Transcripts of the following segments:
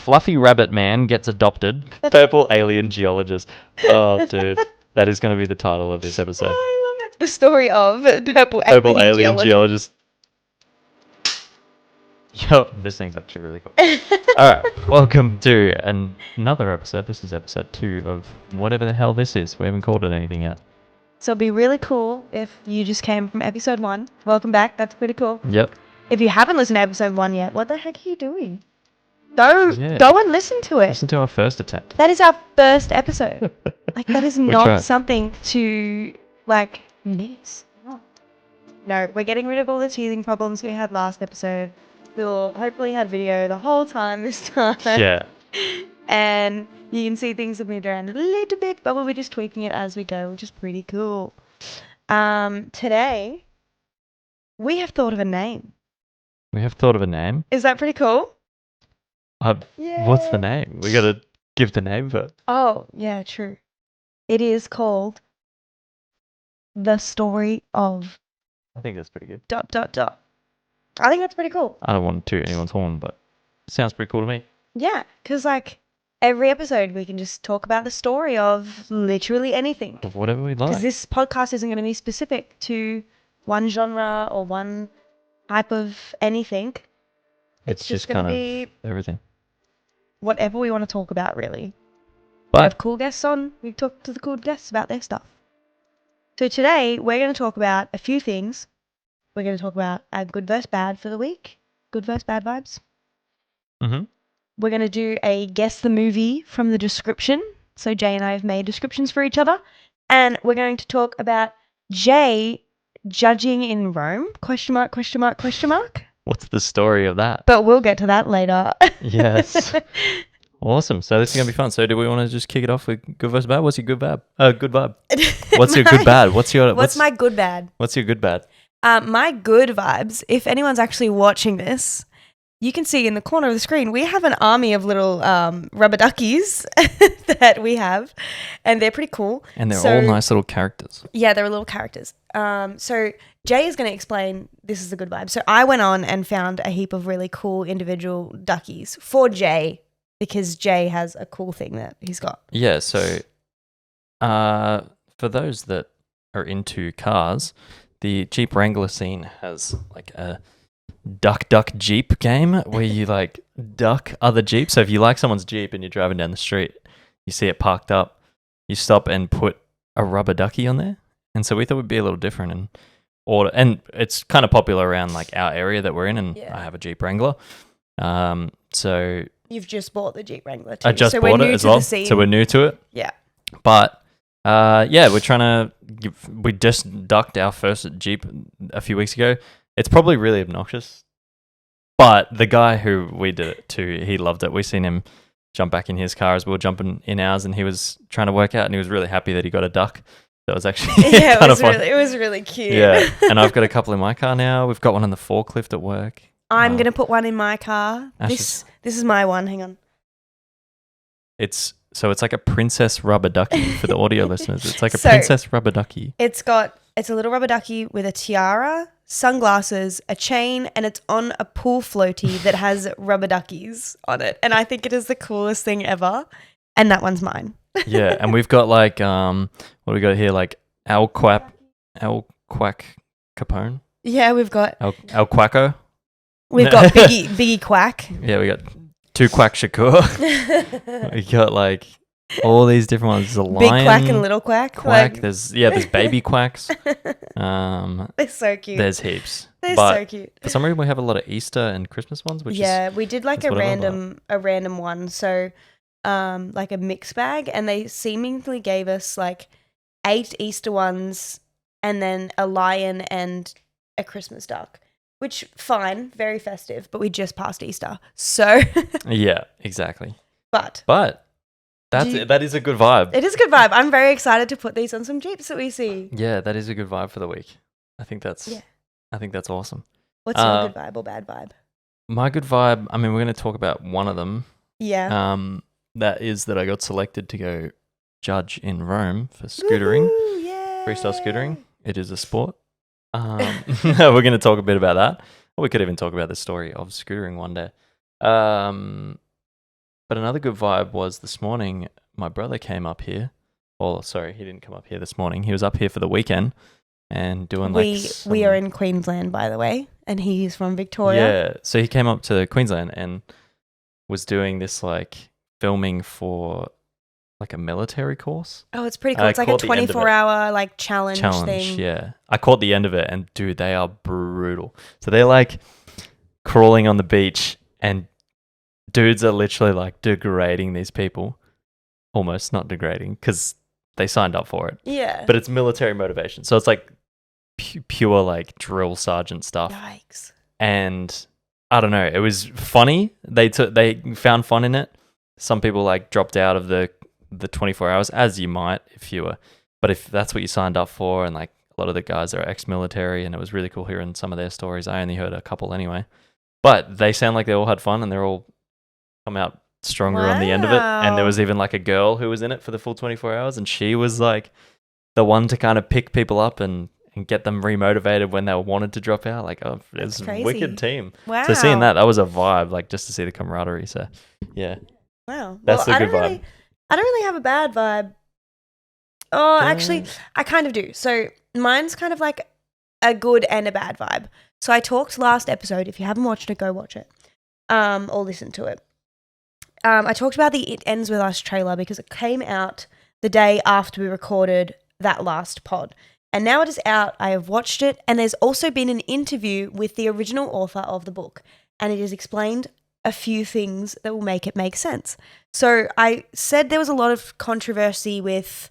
Fluffy Rabbit Man gets adopted. Purple Alien Geologist. Oh, dude. That is going to be the title of this episode. I love it. The story of Purple Alien Geologist. Yo, this thing's actually really cool. Alright, welcome to another episode. This is episode 2 of whatever the hell this is. We haven't called it anything yet. So it'd be really cool if you just came from episode 1. Welcome back. That's pretty cool. Yep. If you haven't listened to episode 1 yet, what the heck are you doing? Go and listen to it. Listen to our first attempt. That is our first episode. That is not tried. something to, miss. No, we're getting rid of all the teething problems we had last episode. We'll hopefully have video the whole time this time. Yeah. And you can see things have moved around a little bit, but we'll be just tweaking it as we go, which is pretty cool. Today, we have thought of a name. We have thought of a name. Is that pretty cool? What's the name? We got to give the name first. Oh, yeah, true. It is called The Story of... I think that's pretty good. ... I think that's pretty cool. I don't want to toot anyone's horn, but it sounds pretty cool to me. Yeah, because, every episode we can just talk about the story of literally anything. Of whatever we like. Because this podcast isn't going to be specific to one genre or one type of anything. It's just going kind to be of everything. whatever we want to talk about, really. But We have cool guests on. We talk to the cool guests about their stuff. So today we're going to talk about a few things. We're going to talk about our good versus bad for the week. Good versus bad vibes. Mm-hmm. We're going to do a guess the movie from the description. So Jay and I have made descriptions for each other. And we're going to talk about Jay judging in Rome? Question mark, question mark, question mark. What's the story of that? But we'll get to that later. Yes. Awesome. So this is going to be fun. So do we want to just kick it off with good versus bad? What's your good vibe? Good vibe. What's your good bad? What's my good bad? What's your good bad? My good vibes, if anyone's actually watching this, you can see in the corner of the screen, we have an army of little rubber duckies that we have, and they're pretty cool. And they're all nice little characters. Yeah, they're little characters. So Jay is going to explain this is the good vibe. So I went on and found a heap of really cool individual duckies for Jay, because Jay has a cool thing that he's got. Yeah, so for those that are into cars, the Jeep Wrangler scene has a duck Jeep game where you duck other Jeeps. So if you like someone's Jeep and you're driving down the street, you see it parked up, you stop and put a rubber ducky on there. And so we thought we'd be a little different and order. And it's kind of popular around our area that we're in, and I have a Jeep Wrangler. So you've just bought the Jeep Wrangler too. I just bought it as well. So we're new to it. Yeah. But we're trying to we just ducked our first Jeep a few weeks ago. It's probably really obnoxious, but the guy who we did it to, he loved it. We seen him jump back in his car as we were jumping in ours, and he was trying to work out, and he was really happy that he got a duck. That was actually kind of fun. It was really cute. Yeah, and I've got a couple in my car now. We've got one on the forklift at work. I'm going to put one in my car. This is my one. Hang on. It's like a princess rubber ducky for the audio listeners. It's like a princess rubber ducky. It's a little rubber ducky with a tiara, sunglasses, a chain, and it's on a pool floaty that has rubber duckies on it. And I think it is the coolest thing ever. And that one's mine. Yeah, and we've got what do we got here? El Quack Capone. Yeah, we've got El Quacko. We've got Biggie Quack. Yeah, we got 2 Quack Shakur. We got all these different ones. There's a lion, Big Quack and Little Quack. There's baby quacks. They're so cute. There's heaps. They're so cute. For some reason, we have a lot of Easter and Christmas ones. We did a random one. So, a mix bag, and they seemingly gave us 8 Easter ones, and then a lion and a Christmas duck. Which, fine, very festive, but we just passed Easter, so... Yeah, exactly. But that is a good vibe. It is a good vibe. I'm very excited to put these on some Jeeps that we see. Yeah, that is a good vibe for the week. I think that's awesome. What's your good vibe or bad vibe? My good vibe, we're going to talk about one of them. Yeah. That is that I got selected to go judge in Rome for scootering. Woo-hoo, yeah. Freestyle scootering. It is a sport. We're going to talk a bit about that. Or we could even talk about the story of scootering one day. But another good vibe was this morning, my brother came up here. Or, sorry, he didn't come up here this morning. He was up here for the weekend and doing we are in Queensland, by the way, and he's from Victoria. Yeah, so he came up to Queensland and was doing this like filming for like a military course. Oh, it's pretty cool. It's like a 24-hour like challenge thing. Yeah. I caught the end of it and dude, they are brutal. So they're like crawling on the beach and dudes are literally like degrading these people. Almost not degrading because they signed up for it. Yeah. But it's military motivation. So it's like pure like drill sergeant stuff. Yikes. And I don't know, it was funny. They found fun in it. Some people like dropped out of the 24 hours, as you might but if that's what you signed up for, and like a lot of the guys are ex-military, and it was really cool hearing some of their stories. I only heard a couple anyway, but they sound like they all had fun and they're all come out stronger on the end of it. And there was even like a girl who was in it for the full 24 hours, and she was like the one to kind of pick people up and get them remotivated when they wanted to drop out. Like, oh, it's a wicked team. Wow. So seeing that was a vibe, like just to see the camaraderie. So yeah. Wow. That's a good vibe. I don't really have a bad vibe. Oh, actually, I kind of do. So mine's kind of like a good and a bad vibe. So I talked last episode. If you haven't watched it, go watch it. Or listen to it. I talked about the It Ends With Us trailer because it came out the day after we recorded that last pod. And now it is out. I have watched it. And there's also been an interview with the original author of the book. And it has explained a few things that will make it make sense. So I said there was a lot of controversy with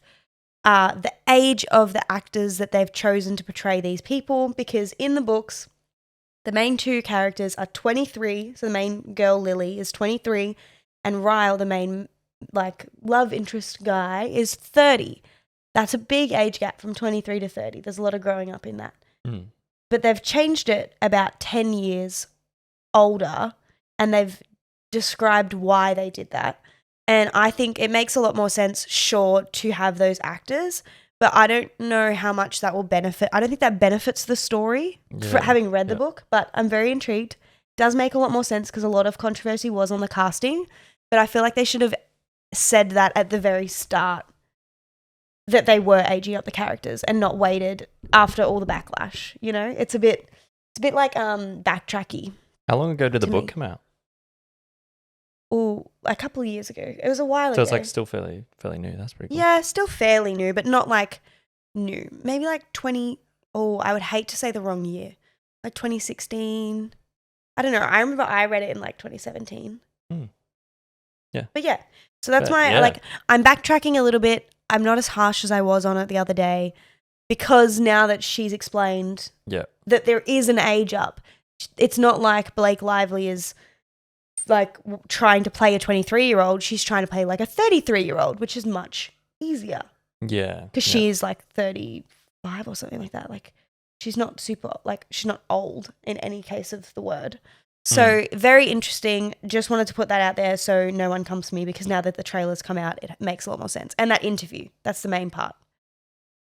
the age of the actors that they've chosen to portray these people, because in the books, the main two characters are 23. So the main girl, Lily, is 23, and Ryle, the main like love interest guy, is 30. That's a big age gap from 23 to 30. There's a lot of growing up in that. Mm. But they've changed it about 10 years older, and they've described why they did that. And I think it makes a lot more sense, sure, to have those actors, but I don't know how much that will benefit. I don't think that benefits the story for having read the book, but I'm very intrigued. It does make a lot more sense because a lot of controversy was on the casting, but I feel like they should have said that at the very start, that they were aging up the characters and not waited after all the backlash. You know, it's a bit like backtracky. How long ago did the book come out? Oh, a couple of years ago. It was a while ago. So it's like still fairly new. That's pretty cool. Yeah, still fairly new, but not like new. Maybe like 20. Oh, I would hate to say the wrong year. Like 2016. I don't know. I remember I read it in like 2017. Yeah. But yeah. So that's like, I'm backtracking a little bit. I'm not as harsh as I was on it the other day, because now that she's explained that there is an age up, it's not like Blake Lively is like trying to play a 23-year-old. She's trying to play like a 33-year-old, which is much easier. Yeah. Because she's like 35 or something like that. Like she's not she's not old in any case of the word. So very interesting. Just wanted to put that out there so no one comes to me, because now that the trailer's come out, it makes a lot more sense. And that interview, that's the main part.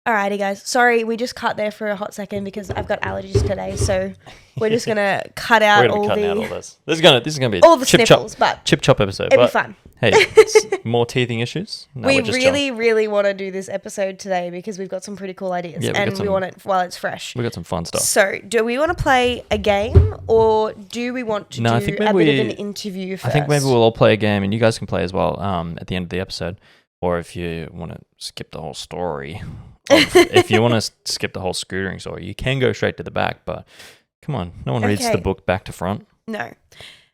Alrighty, guys. Sorry, we just cut there for a hot second because I've got allergies today, so we're just gonna cut out all this. This is gonna be all the sniffles, but chip chop episode. It'll be fun. Hey, more teething issues. No, we really want to do this episode today because we've got some pretty cool ideas, and we want it while it's fresh. We got some fun stuff. So, do we want to play a game, or do we want to do a bit of an interview first? I think maybe we'll all play a game, and you guys can play as well. At the end of the episode, or if you want to skip the whole story. If you want to skip the whole scootering story, you can go straight to the back, but come on, no one reads the book back to front. No.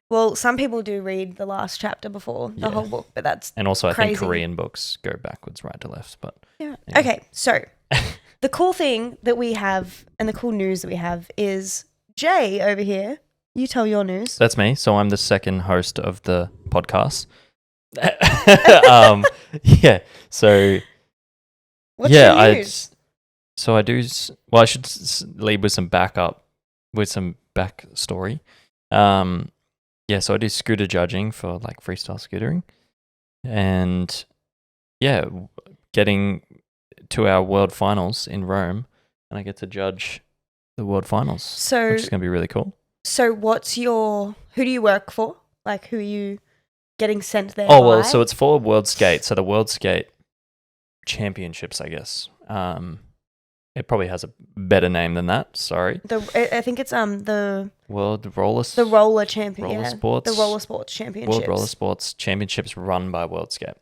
Well, some people do read the last chapter before the whole book, but that's and also crazy. I think Korean books go backwards, right to left. But yeah. Okay, so the cool thing that we have and the cool news that we have is Jay over here. You tell your news. That's me. So I'm the second host of the podcast. So. What's your news? I do. Well, I should lead with some backup, with some backstory. So I do scooter judging for like freestyle scootering, and getting to our world finals in Rome, and I get to judge the world finals, which is gonna be really cool. So, who do you work for? Like, who are you getting sent there? Oh, well, so it's for World Skate. So the World Skate Championships, I guess. It probably has a better name than that. Sorry. I think it's the World roller champion. Roller sports. The roller sports championships. World Roller Sports Championships run by World Skate.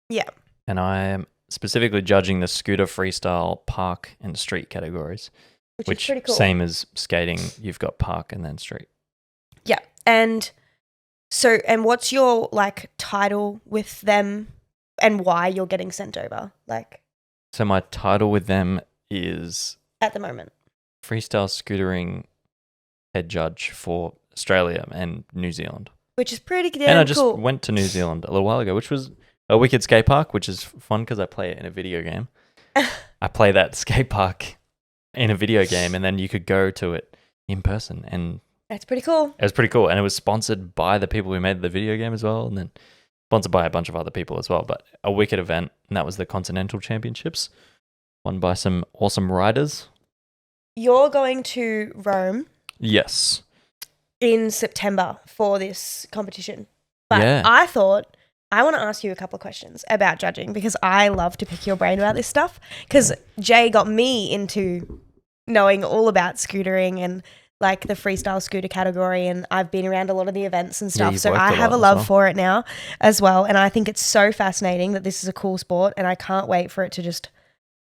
Yeah. And I am specifically judging the scooter, freestyle, park, and street categories. Which is pretty cool. Same as skating, you've got park and then street. Yeah. And what's your like title with them and why you're getting sent over? Like, so my title with them is at the moment Freestyle Scootering Head Judge for Australia and New Zealand. Which is pretty damn cool. And I just went to New Zealand a little while ago, which was a wicked skate park, which is fun because I play it in a video game. I play that skate park in a video game, and then you could go to it in person, and that's pretty cool. It was pretty cool, and it was sponsored by the people who made the video game as well, and then sponsored by a bunch of other people as well. But a wicked event, and that was the Continental Championships, won by some awesome riders. You're going to Rome. Yes. In September for this competition, but yeah. I thought I want to ask you a couple of questions about judging because I love to pick your brain about this stuff because Jay got me into knowing all about scootering and like the freestyle scooter category, and I've been around a lot of the events and stuff, so I have a love for it now as well, and I think it's so fascinating that this is a cool sport, and I can't wait for it to just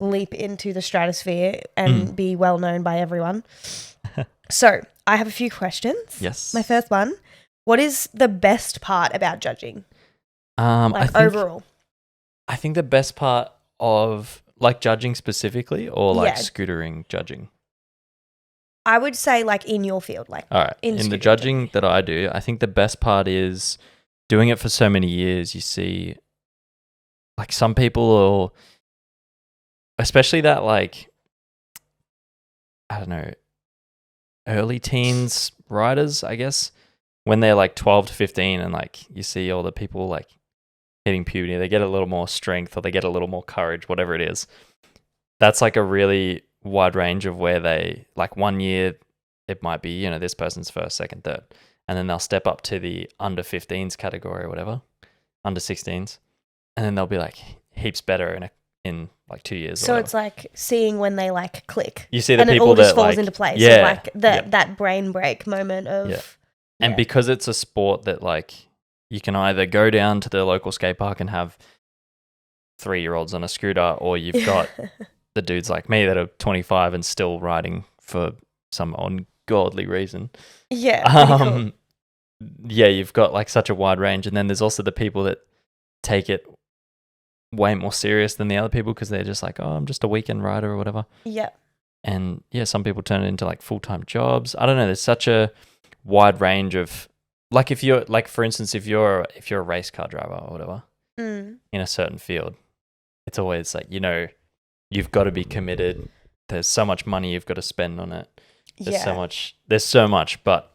leap into the stratosphere and be well known by everyone. So I have a few questions. Yes. My first one, what is the best part about judging? Overall. I think the best part of like judging specifically or like scootering judging? I would say like in your field. Like all right. In the judging that I do, I think the best part is doing it for so many years. You see like some people will, especially that like, I don't know, early teens riders, I guess, when they're like 12 to 15 and like you see all the people like hitting puberty, they get a little more strength or they get a little more courage, whatever it is. That's like a really wide range of where they, like 1 year, it might be, you know, this person's first, second, third. And then they'll step up to the under 15s category or whatever, under 16s. And then they'll be like heaps better in like 2 years. So it's like seeing when they like click. You see the and people it all just that falls like, into place. Yeah. So like that brain break moment of. Yeah. And because it's a sport that like you can either go down to the local skate park and have 3-year-olds on a scooter, or you've got the dudes like me that are 25 and still riding for some ungodly reason. Yeah. Cool. Yeah, you've got like such a wide range. And then there's also the people that take it way more serious than the other people because they're just like, oh, I'm just a weekend rider or whatever. Yeah. And yeah, some people turn it into like full-time jobs. I don't know. There's such a wide range of like if you're like, for instance, if you're a race car driver or whatever in a certain field, it's always like, you know, you've got to be committed. There's so much money you've got to spend on it. There's so much, but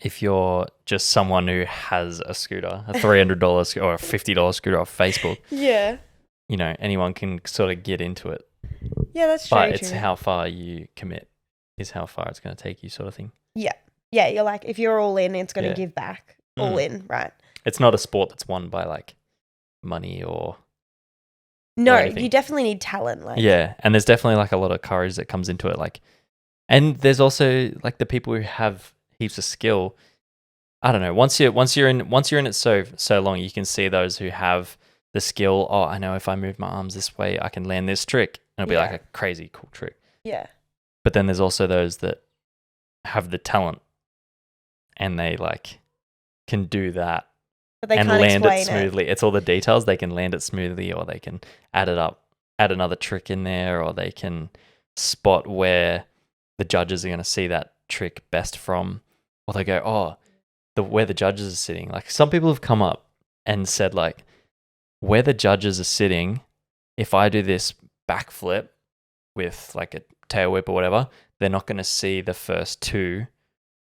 if you're just someone who has a scooter, a $300 or a $50 scooter off Facebook, you know, anyone can sort of get into it. Yeah, that's true. But it's how far you commit is how far it's going to take you, sort of thing. Yeah. Yeah, you're like, if you're all in, it's going to give back all in, right? It's not a sport that's won by like money or... No, you definitely need talent. Like. Yeah, and there's definitely like a lot of courage that comes into it. Like, and there's also like the people who have heaps of skill. I don't know. Once you're in it so long, you can see those who have the skill. Oh, I know if I move my arms this way, I can land this trick, and it'll be like a crazy cool trick. Yeah. But then there's also those that have the talent, and they like can do that. And land it smoothly. It's all the details. They can land it smoothly, or they can add another trick in there, or they can spot where the judges are going to see that trick best from, or they go, oh, where the judges are sitting. Like some people have come up and said like, where the judges are sitting, if I do this backflip with like a tail whip or whatever, they're not going to see the first two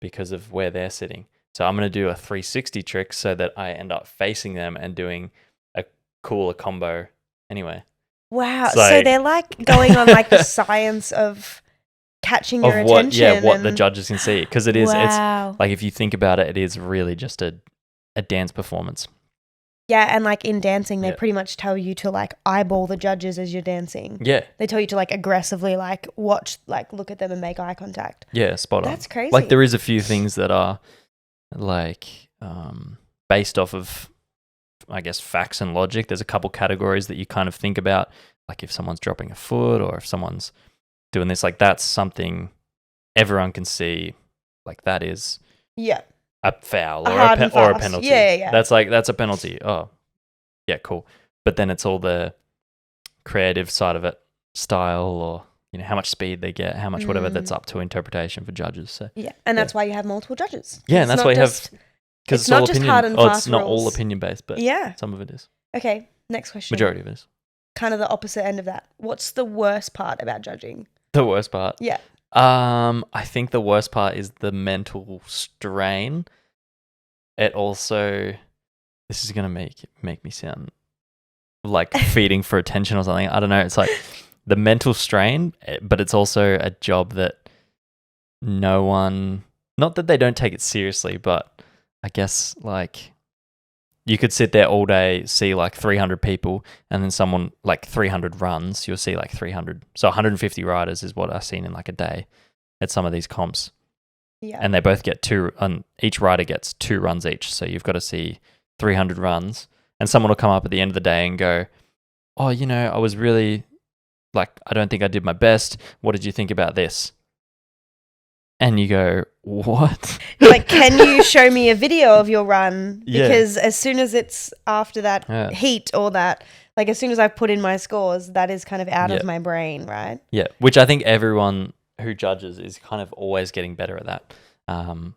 because of where they're sitting. So I'm going to do a 360 trick so that I end up facing them and doing a cooler combo anyway. Wow. So they're like going on like the science of catching your attention. Yeah, what the judges can see. Because it is, it's like if you think about it, it is really just a a dance performance. Yeah, and like in dancing, they Yeah. pretty much tell you to like eyeball the judges as you're dancing. Yeah. They tell you to like aggressively like watch, like look at them and make eye contact. Yeah, spot on. That's crazy. Like there is a few things that are like based off of, I guess, facts and logic. There's a couple categories that you kind of think about, like if someone's dropping a foot or if someone's doing this, like that's something everyone can see, like that is a foul or a penalty. Yeah. That's a penalty. Oh, yeah, cool. But then it's all the creative side of it, style, or how much speed they get, how much whatever, that's up to interpretation for judges. So and that's why you have multiple judges. Yeah, and that's why you have, because it's not just hard and fast it's not all rules. opinion based, but some of it is. Okay, next question. Majority of it is. Kind of the opposite end of that. What's the worst part about judging? The worst part? Yeah. I think the worst part is the mental strain. It also, this is gonna make me sound like feeding for attention or something. I don't know. It's like the mental strain, but it's also a job that no one, not that they don't take it seriously, but I guess like you could sit there all day, see like 300 people, and then someone like 300 runs, you'll see like 300. So 150 riders is what I've seen in like a day at some of these comps. Yeah. And they both get two, and each rider gets 2 runs each. So you've got to see 300 runs, and someone will come up at the end of the day and go, oh, I was really like, I don't think I did my best. What did you think about this? And you go, what? Like, can you show me a video of your run? Yeah. Because as soon as it's after that heat or that, like as soon as I've put in my scores, that is kind of out of my brain, right? Yeah, which I think everyone who judges is kind of always getting better at that.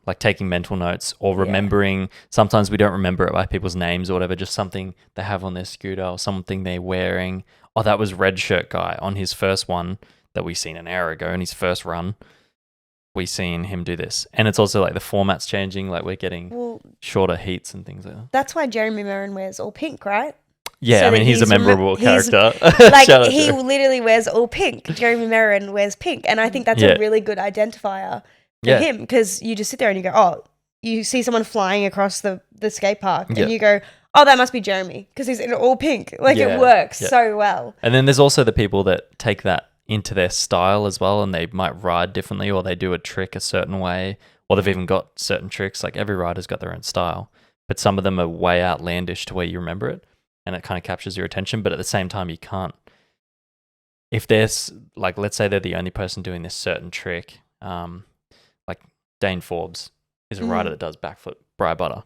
Like taking mental notes or remembering. Sometimes we don't remember it by people's names or whatever, just something they have on their scooter or something they're wearing. Oh, that was red shirt guy on his first one that we seen an hour ago in his first run. We seen him do this. And it's also like the format's changing, like we're getting shorter heats and things like that. That's why Jeremy Merrin wears all pink, right? Yeah, So I mean, he's a memorable character. Like, he literally wears all pink. Jeremy Merrin wears pink. And I think that's a really good identifier for him, because you just sit there and you go, oh, you see someone flying across the skate park and you go, oh, that must be Jeremy because he's in all pink. Like, it works so well. And then there's also the people that take that into their style as well, and they might ride differently, or they do a trick a certain way, or they've even got certain tricks. Like every rider's got their own style, but some of them are way outlandish to where you remember it, and it kind of captures your attention. But at the same time, you can't, if there's like, let's say they're the only person doing this certain trick, like Dane Forbes is a rider that does backflip bri butter,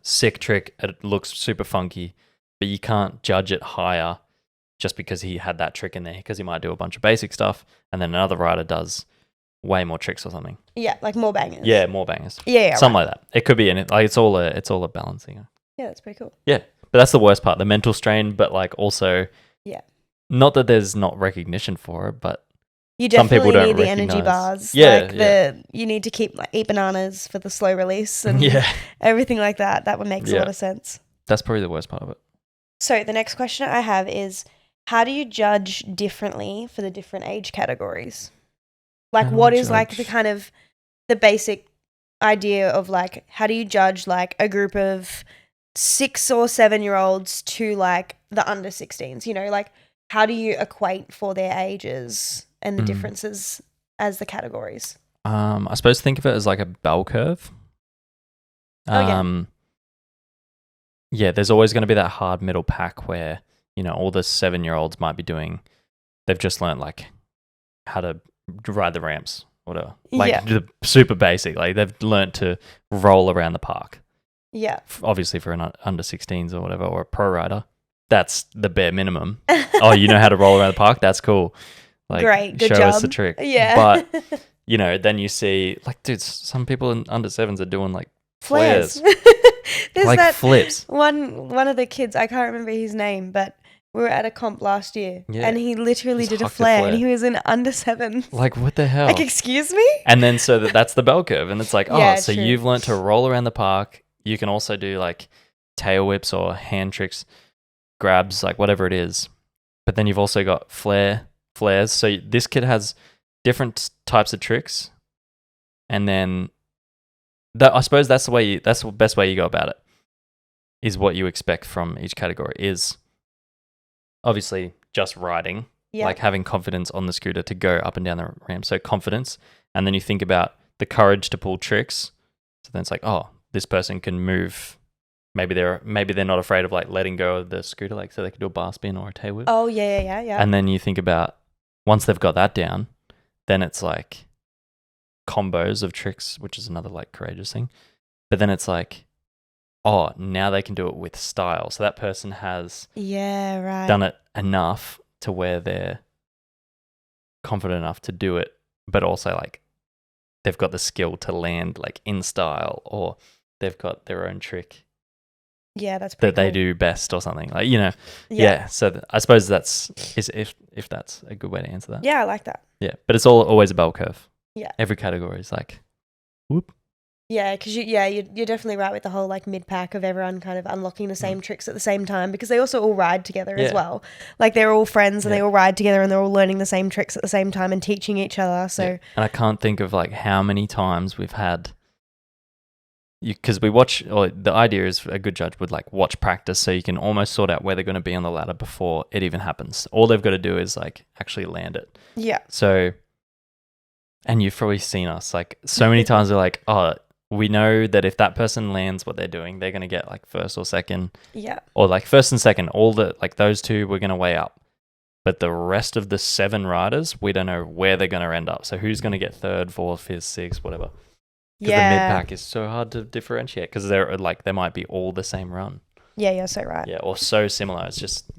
sick trick, it looks super funky, but you can't judge it higher just because he had that trick in there, because he might do a bunch of basic stuff and then another rider does way more tricks or something. Yeah, like more bangers. Yeah, more bangers. Yeah, something like that. It could be in it. Like it's all a balancing. Yeah, that's pretty cool. Yeah, but that's the worst part, the mental strain. But like also, not that there's not recognition for it, but you definitely some people don't need the recognize. energy bars. Yeah, like you need to eat bananas for the slow release and everything like that. That would make a lot of sense. That's probably the worst part of it. So the next question I have is, how do you judge differently for the different age categories? Like, what is like the kind of the basic idea of like, how do you judge like a group of 6 or 7-year-olds to like the under 16s? Like, how do you equate for their ages and the differences as the categories? I suppose think of it as like a bell curve. Yeah, there's always going to be that hard middle pack where, all the 7-year-olds might be doing, they've just learned like how to ride the ramps, whatever. Like the super basic, like they've learned to roll around the park. Yeah. Obviously for an under 16s or whatever, or a pro rider, that's the bare minimum. Oh, you know how to roll around the park? That's cool. Like, great, good show job. us the trick. Yeah. But, then you see, like, dude, some people in under 7s are doing like flares. There's like that flips. One of the kids, I can't remember his name, but we were at a comp last year and he literally did a flare and he was in under 7. Like, what the hell? Like, excuse me? And then so that's the bell curve. And it's like, so true. you've learned to roll around the park. You can also do like tail whips or hand tricks, grabs, like whatever it is. But then you've also got flares. So this kid has different types of tricks. And then I suppose that's the best way you go about it. Is what you expect from each category is obviously just riding, like having confidence on the scooter to go up and down the ramp. So confidence, and then you think about the courage to pull tricks. So then it's like, oh, this person can move. Maybe they're not afraid of like letting go of the scooter, like so they can do a bar spin or a tail whip. Oh yeah. And then you think about once they've got that down, then it's like combos of tricks, which is another like courageous thing. But then it's like, oh, now they can do it with style. So that person has done it enough to where they're confident enough to do it, but also like they've got the skill to land like in style, or they've got their own trick. Yeah, that's that they do best or something, like, you know. Yeah, so I suppose that's if that's a good way to answer that. Yeah, I like that. Yeah, but it's always a bell curve. Yeah, every category is like whoop. Yeah, because you're definitely right with the whole like mid pack of everyone kind of unlocking the same tricks at the same time, because they also all ride together as well. Like they're all friends and they all ride together and they're all learning the same tricks at the same time and teaching each other. So and I can't think of like how many times we've had. Because we watch, or the idea is a good judge would like watch practice, so you can almost sort out where they're going to be on the ladder before it even happens. All they've got to do is like actually land it. Yeah. So, and you've probably seen us like so many times. They're like, oh, we know that if that person lands what they're doing, they're going to get like first or second. Yeah. Or like first and second. All the like those two we're going to weigh up, but the rest of the 7 riders, we don't know where they're going to end up. So who's going to get third, fourth, fifth, sixth, whatever. Because the mid-pack is so hard to differentiate, because they might be all the same run. Yeah, you're so right. Yeah, or so similar. It's just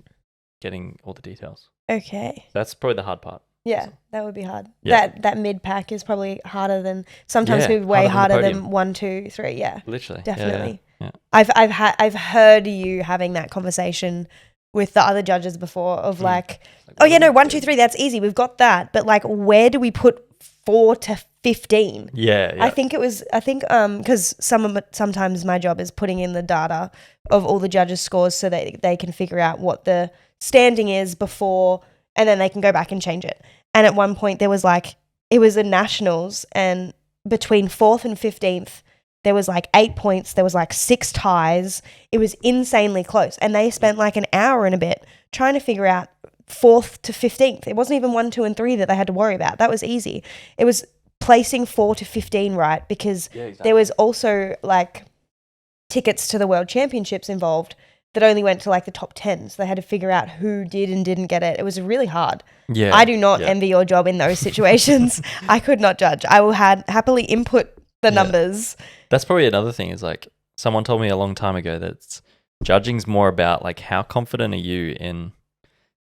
getting all the details. Okay. That's probably the hard part. Yeah, that would be hard. Yeah. That mid-pack is probably harder than, sometimes maybe way harder than 1, 2, 3. Yeah. Literally. Definitely. Yeah. I've heard you having that conversation with the other judges before of like, oh yeah, no, 1, 2, 3, that's easy. We've got that. But like, where do we put 4 to 15? Yeah. I think because sometimes my job is putting in the data of all the judges' scores so that they can figure out what the standing is before, and then they can go back and change it. And at one point there was like, it was a nationals, and between 4th and 15th there was like 8 points, there was like 6 ties. It was insanely close, and they spent like an hour and a bit trying to figure out 4th to 15th. It wasn't even 1, 2, and 3 that they had to worry about. That was easy. It was placing 4 to 15 right, because there was also like tickets to the World Championships involved that only went to like the top 10. So they had to figure out who did and didn't get it. It was really hard. Yeah, I do not envy your job in those situations. I could not judge. I will happily input the numbers. That's probably another thing, is like someone told me a long time ago that judging's more about like how confident are you in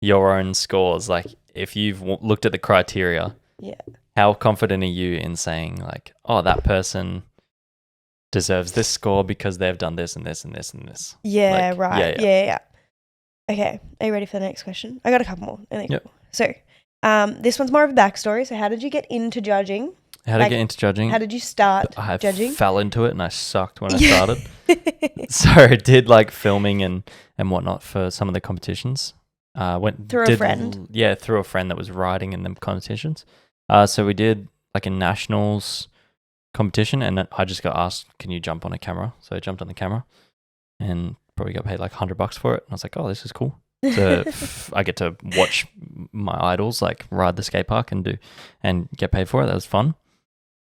your own scores. Like if you've looked at the criteria, how confident are you in saying like, oh, that person deserves this score because they've done this and this and this and this. Yeah, like, right. Yeah. Okay, are you ready for the next question? I got a couple more. Yep. So this one's more of a backstory. So how did you get into judging? How to get into judging? How did you start judging? I fell into it and I sucked when I started. So I did like filming and whatnot for some of the competitions. Through a friend? Yeah, through a friend that was riding in the competitions. So we did like a nationals competition, and I just got asked, can you jump on a camera? So I jumped on the camera and probably got paid like $100 for it. And I was like, oh, this is cool. So I get to watch my idols like ride the skate park and get paid for it. That was fun.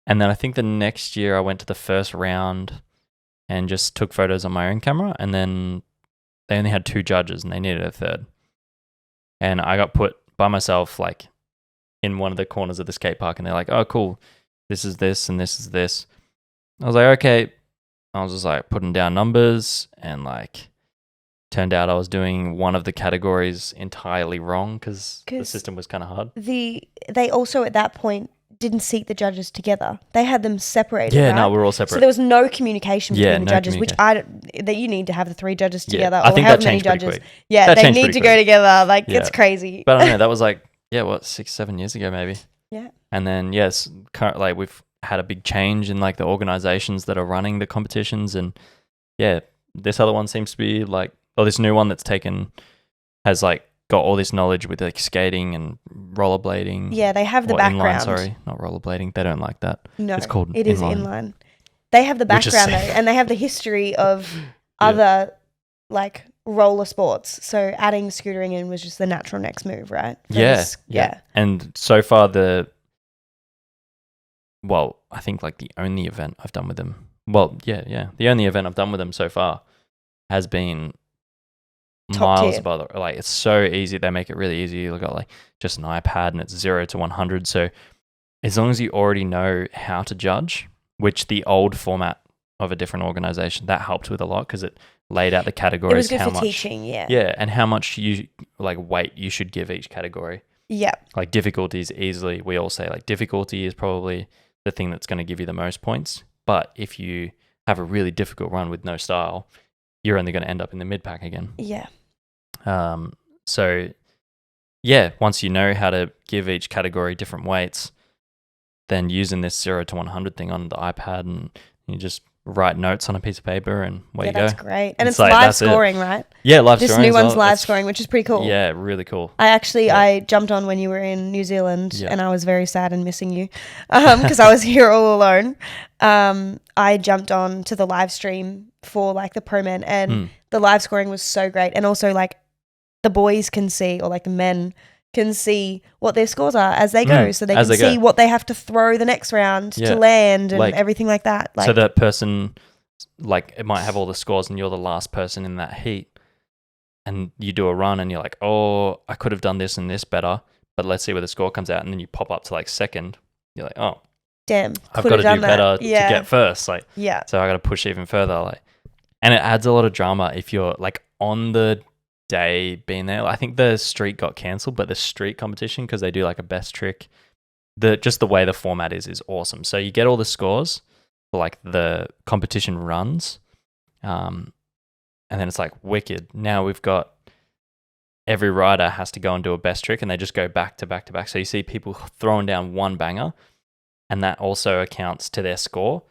And then I think the next year I went to the first round and just took photos on my own camera, and then they only had 2 judges and they needed a third. And I got put by myself like in one of the corners of the skate park, and they're like, oh, cool. This is this and this is this. I was like, okay. I was just like putting down numbers, and like turned out I was doing one of the categories entirely wrong because the system was kind of hard. They also at that point didn't seat the judges together. They had them separated. Yeah, right? No, we're all separate. So there was no communication between the judges, which that you need to have the 3 judges together. I think that changed pretty quick. Yeah, they need to go together. Like it's crazy. But I don't know. That was like 6-7 years ago maybe. Yeah. And then like we've had a big change in like the organizations that are running the competitions, and this other one seems to be like, this new one that's has like got all this knowledge with like skating and rollerblading. Yeah, they have the background. Inline, sorry, not rollerblading. They don't like that. No, it's called it is inline. They have the Which is background though, sick. and they have the history of other like roller sports. So adding scootering in was just the natural next move, right? Yeah. And so far I think like the only event I've done with them. Well, yeah. The only event I've done with them so far has been Top miles tier. above. Like it's so easy. They make it really easy. You got like just an iPad and it's 0 to 100. So as long as you already know how to judge, which the old format of a different organization, that helped with a lot because it laid out the categories. It was good how for much, teaching, yeah. Yeah, and how much you like weight you should give each category. Yeah. Like difficulties easily, we all say like difficulty is probably the thing that's going to give you the most points. But if you have a really difficult run with no style, you're only going to end up in the mid pack again. Yeah. So yeah, once you know how to give each category different weights, then using this 0 to 100 thing on the iPad and you just write notes on a piece of paper and away you go. That's great. And it's like, live scoring, right? Yeah, live this scoring. This new as one's well. live scoring, which is pretty cool. Yeah, really cool. I jumped on when you were in New Zealand and I was very sad and missing you because I was here all alone. I jumped on to the live stream for like the pro men and the live scoring was so great. And also like the boys can see, or like the men can see what their scores are as they go. So they can see what they have to throw the next round to land and like, everything like that. Like, so that person, like it might have all the scores and you're the last person in that heat and you do a run and you're like, oh, I could have done this and this better, but let's see where the score comes out. And then you pop up to like second. You're like, oh, damn, I've got to do better to get first. Like, so I got to push even further. Like, and it adds a lot of drama if you're like on the day being there. I think the street got cancelled, but the street competition, because they do like a best trick, just the way the format is awesome. So you get all the scores for like the competition runs, and then it's like wicked. Now we've got every rider has to go and do a best trick, and they just go back to back to back. So you see people throwing down one banger, and that also accounts to their score.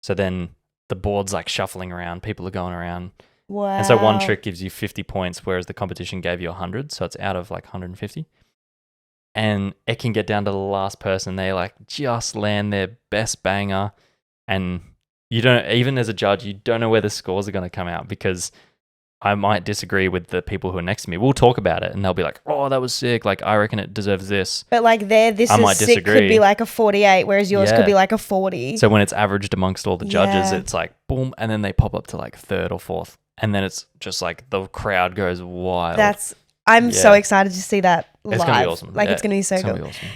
So then the board's like shuffling around, people are going around. Wow. And so one trick gives you 50 points, whereas the competition gave you 100. So it's out of like 150. And it can get down to the last person. They like just land their best banger. And you don't, even as a judge, you don't know where the scores are going to come out because I might disagree with the people who are next to me. We'll talk about it and they'll be like, oh, that was sick. Like, I reckon it deserves this. But like this I is might sick disagree. Could be like a 48, whereas yours could be like a 40. So when it's averaged amongst all the judges, it's like boom. And then they pop up to like third or fourth. And then it's just like the crowd goes wild. I'm so excited to see that live. It's going to be awesome. Like it's going to be so cool. Be awesome.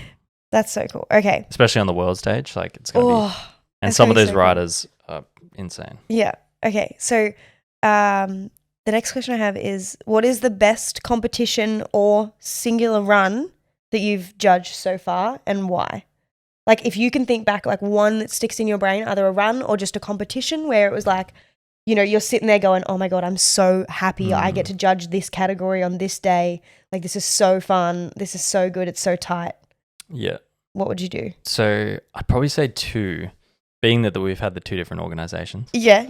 That's so cool. Okay. Especially on the world stage. Like it's going to be. And some of those riders are insane. Yeah. Okay. So the next question I have is, what is the best competition or singular run that you've judged so far and why? Like if you can think back, like one that sticks in your brain, either a run or just a competition where it was like, you know, you're sitting there going, oh my God, I'm so happy I get to judge this category on this day. Like this is so fun. This is so good. It's so tight. Yeah. What would you do? So I'd probably say two, being that we've had the two different organizations. Yeah.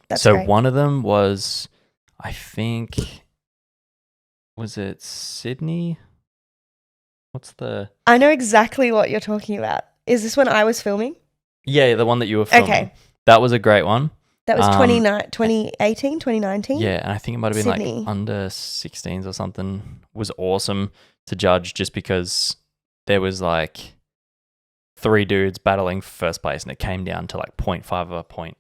That's so great. One of them was, I think, was it Sydney? I know exactly what you're talking about. Is this when I was filming? Yeah, the one that you were filming. Okay. That was a great one. That was 2018, 2019? Yeah, and I think it might have been Sydney. Like under 16s or something. It was awesome to judge just because there was like 3 dudes battling for first place and it came down to like 0.5 of a point.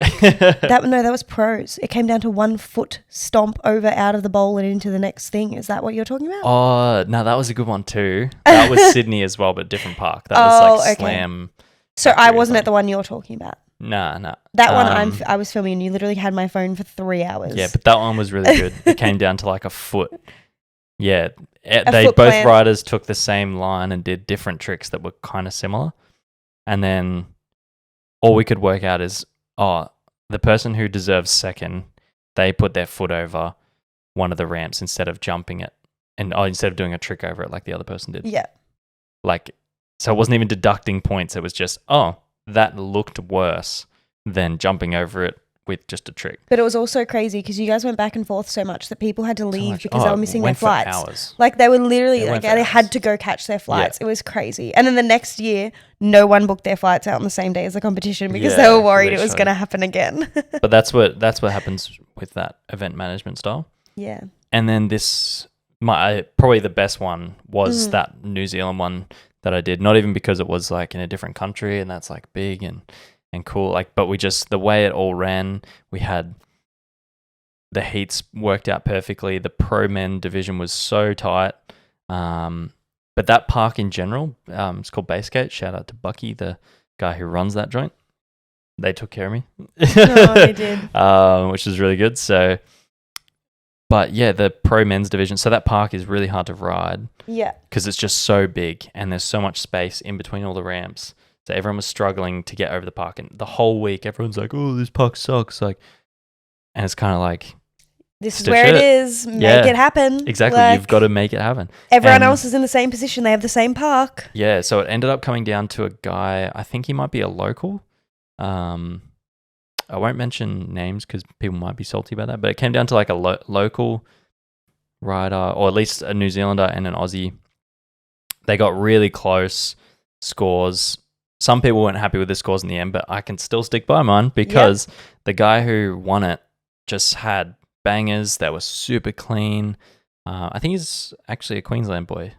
that was pros. It came down to 1 foot stomp over out of the bowl and into the next thing. Is that what you're talking about? Oh, no, that was a good one too. That was Sydney as well, but different park. That was like Slam. So I wasn't at the one you're talking about. No. That one I was filming and you literally had my phone for 3 hours. Yeah, but that one was really good. It came down to like a foot. Yeah, both riders took the same line and did different tricks that were kind of similar. And then all we could work out is, the person who deserves second, they put their foot over one of the ramps instead of jumping it. And instead of doing a trick over it like the other person did. Yeah. Like, so it wasn't even deducting points. It was just, that looked worse than jumping over it with just a trick. But it was also crazy because you guys went back and forth so much that people had to leave because they were missing their went for flights. hours. Like they were literally They like went for they had hours. to go catch their flights. It was crazy. And then the next year, no one booked their flights out on the same day as the competition because they were worried it was going to happen again. But that's what happens with that event management style. Yeah. And then probably the best one was that New Zealand one that I did. Not even because it was like in a different country and that's like big and cool. Like, but the way it all ran, we had the heats worked out perfectly. The pro men division was so tight. But that park in general, it's called Basegate. Shout out to Bucky, the guy who runs that joint. They took care of me. No, they did. Which is really good. So, but yeah, the pro men's division. So that park is really hard to ride. Yeah. Because it's just so big and there's so much space in between all the ramps. So everyone was struggling to get over the park. And the whole week, everyone's like, oh, this park sucks. Like, and it's kind of like, this is where it is. Make it happen. Exactly. Like, you've got to make it happen. Everyone else is in the same position. They have the same park. Yeah. So it ended up coming down to a guy, I think he might be a local. I won't mention names because people might be salty about that, but it came down to like a local rider, or at least a New Zealander and an Aussie. They got really close scores. Some people weren't happy with the scores in the end, but I can still stick by mine because the guy who won it just had bangers that were super clean. I think he's actually a Queensland boy.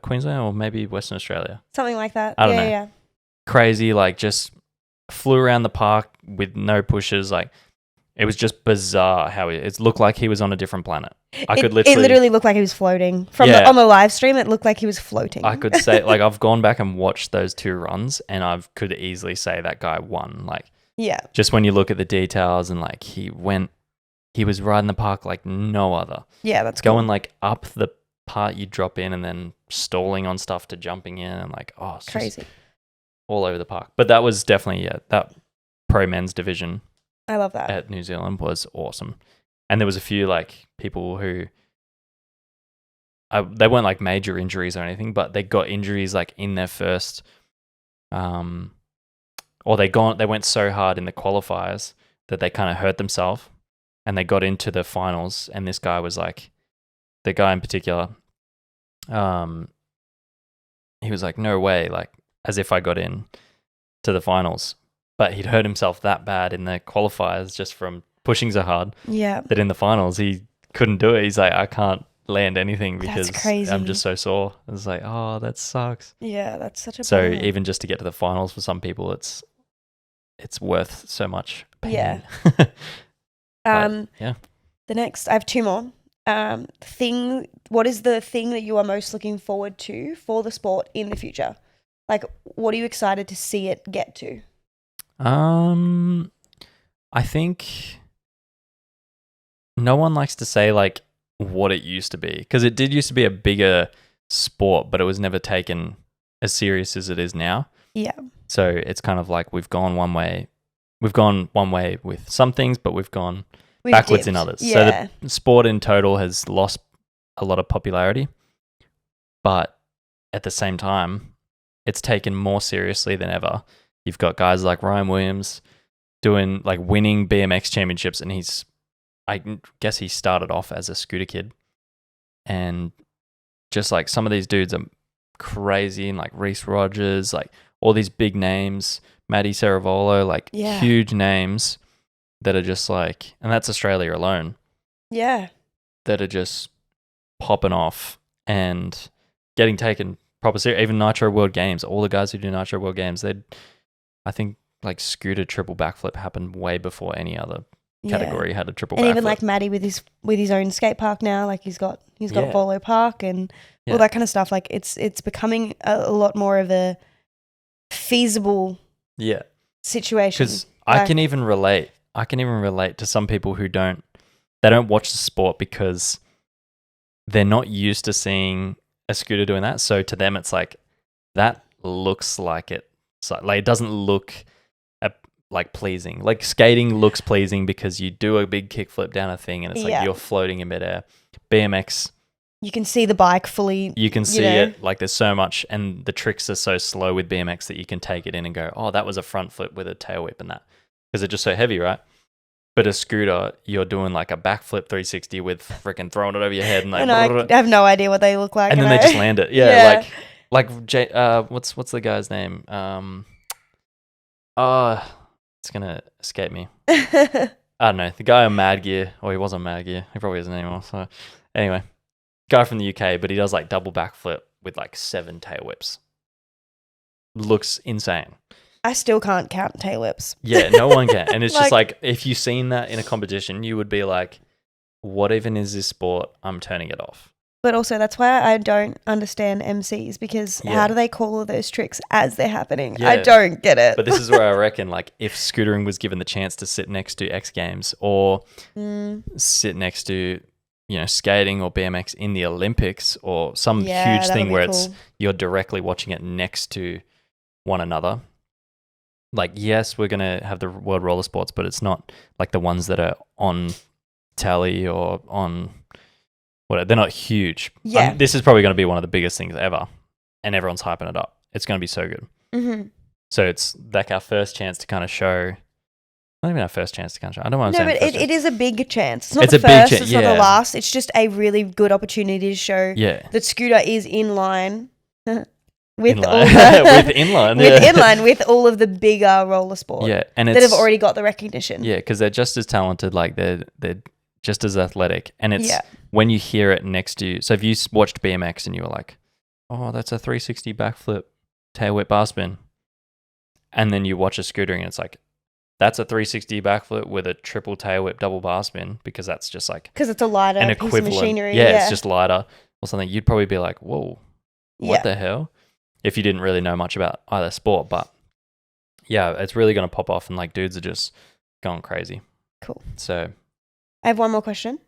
Queensland or maybe Western Australia. Something like that. I don't know. Yeah. Crazy, like just flew around the park with no pushes. Like it was just bizarre how it looked like he was on a different planet. It literally looked like he was floating. On the live stream, it looked like he was floating. I could say, like, I've gone back and watched those two runs and I could easily say that guy won. Like, just when you look at the details and like he was riding the park like no other. Yeah, that's going like up the part you drop in and then stalling on stuff to jumping in and like, oh, it's crazy. All over the park. But that was definitely, that pro men's division. I love that. At New Zealand was awesome. And there was a few like people who, they weren't like major injuries or anything, but they got injuries like in their first, or they went so hard in the qualifiers that they kind of hurt themselves and they got into the finals. And this guy was like, the guy in particular, he was like, no way, like as if I got in to the finals. But he'd hurt himself that bad in the qualifiers just from pushing so hard that in the finals he couldn't do it. He's like, I can't land anything because I'm just so sore. I was like, oh, that sucks. Yeah, that's such a So even just to get to the finals for some people, it's worth so much pain. Yeah. The next, I have two more. What is the thing that you are most looking forward to for the sport in the future? Like, what are you excited to see it get to? I think no one likes to say like what it used to be because it did used to be a bigger sport, but it was never taken as serious as it is now. Yeah. So it's kind of like we've gone one way with some things, but we've gone backwards in others. Yeah. So the sport in total has lost a lot of popularity, but at the same time, it's taken more seriously than ever. You've got guys like Ryan Williams doing like winning BMX championships, and I guess he started off as a scooter kid, and just like some of these dudes are crazy, and like Reese Rogers, like all these big names, Matty Ceravolo, like huge names that are just like, and that's Australia alone. Yeah. That are just popping off and getting taken proper serious. Even Nitro World Games, all the guys who do Nitro World Games, I think like scooter triple backflip happened way before any other category had a triple backflip. And even like Matty with his own skate park now, like he's got Volo Park and all that kind of stuff. Like it's becoming a lot more of a feasible situation. Because I can even relate to some people who don't watch the sport because they're not used to seeing a scooter doing that. So to them, it's like that looks like it. So, like it doesn't look like pleasing. Like skating looks pleasing because you do a big kickflip down a thing and it's like you're floating in midair. BMX, you can see the bike fully. You can see it. Like there's so much, and the tricks are so slow with BMX that you can take it in and go, oh, that was a front flip with a tail whip and that. because they're just so heavy, right? But a scooter, you're doing like a backflip 360 with freaking throwing it over your head and like. And I have no idea what they look like. And then they just land it. Yeah, like what's the guy's name? It's gonna escape me. I don't know. The guy on Mad Gear, or he was on Mad Gear. He probably isn't anymore. So anyway, guy from the UK, but he does like double backflip with like 7 tail whips. Looks insane. I still can't count tail whips. Yeah, no one can. And it's just like, if you've seen that in a competition, you would be like, what even is this sport? I'm turning it off. But also, that's why I don't understand MCs, because how do they call all those tricks as they're happening? Yeah. I don't get it. But this is where I reckon, like, if scootering was given the chance to sit next to X Games or sit next to, you know, skating or BMX in the Olympics or some huge thing where it's you're directly watching it next to one another. Like, yes, we're going to have the World Roller Sports, but it's not like the ones that are on telly or on whatever. They're not huge. Yeah. This is probably going to be one of the biggest things ever, and everyone's hyping it up. It's going to be so good. Mm-hmm. So it's like our first chance to kind of show. Not even our first chance to kind of show. I don't want to say. No, but it is a big chance. It's not it's the a first, big chance. it's not the last. It's just a really good opportunity to show that scooter is in line. With inline with all of the bigger roller sports and that have already got the recognition. Yeah, because they're just as talented, like they're just as athletic, and it's when you hear it next to you. So if you watched BMX and you were like, "Oh, that's a 360 backflip, tail whip bar spin," and then you watch a scootering and it's like, "That's a 360 backflip with a triple tail whip double bar spin," because that's just like because it's a lighter an piece of machinery. Yeah, it's just lighter or something. You'd probably be like, "Whoa, what the hell?" If you didn't really know much about either sport, but yeah, it's really going to pop off and like dudes are just going crazy. Cool. So I have one more question.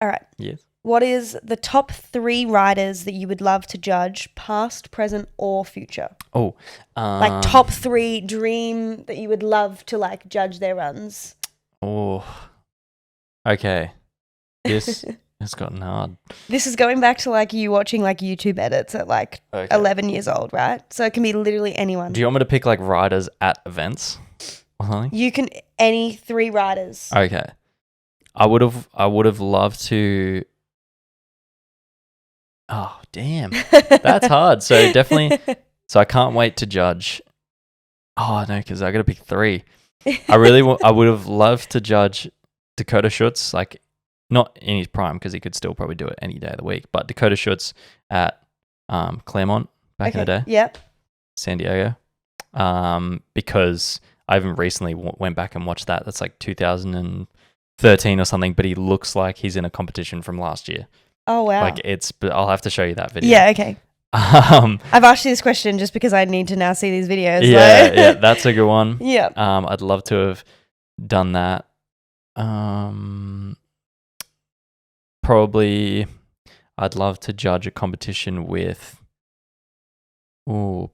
All right. Yes. What is the top 3 riders that you would love to judge, past, present, or future? Oh, like top 3 dream that you would love to like judge their runs. Oh, okay. This it's gotten hard. This is going back to like you watching like YouTube edits at like 11 years old, right? So it can be literally anyone. Do you want me to pick like riders at events or something? You can any 3 riders. Okay. I would have loved to. Oh damn, that's hard. So definitely. So I can't wait to judge. Oh no, because I got to pick 3. I would have loved to judge Dakota Schutz, like. Not in his prime, because he could still probably do it any day of the week. But Dakota Schutz at Claremont back in the day. Yep. San Diego. Because I even recently went back and watched that. That's like 2013 or something. But he looks like he's in a competition from last year. Oh, wow. Like but I'll have to show you that video. Yeah, okay. I've asked you this question just because I need to now see these videos. Yeah, that's a good one. Yeah. I'd love to have done that. Probably, I'd love to judge a competition with,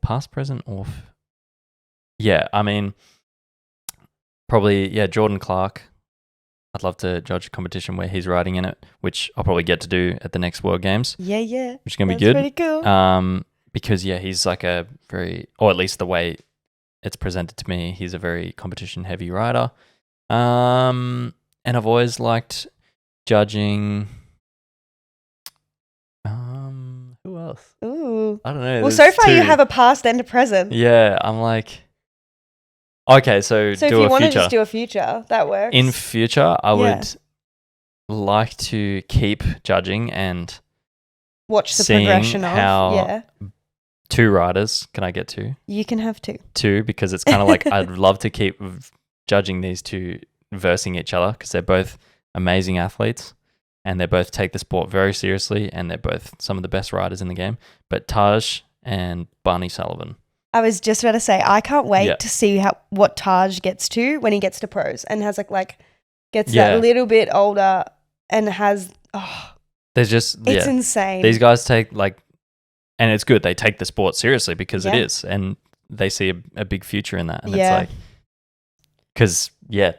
past, present, or, I mean, probably, Jordan Clark. I'd love to judge a competition where he's riding in it, which I'll probably get to do at the next World Games. Yeah. Which is going to be good. Pretty cool. Because, he's like a very, or at least the way it's presented to me, he's a very competition heavy rider. And I've always liked judging. Who else? Ooh. I don't know. Well, so far you have a past and a present. Yeah, I'm like, okay, so if you want to just do a future, that works. In future, I would like to keep judging and watch the progression of how 2 riders. Can I get 2? You can have 2. 2, because it's kind of like I'd love to keep judging these 2 versing each other, because they're both amazing athletes. And they both take the sport very seriously, and they're both some of the best riders in the game. But Taj and Barney Sullivan. I was just about to say, I can't wait to see what Taj gets to when he gets to pros and has gets that little bit older and has. There's just it's insane. These guys take and it's good. They take the sport seriously because it is, and they see a big future in that. And it's like. Because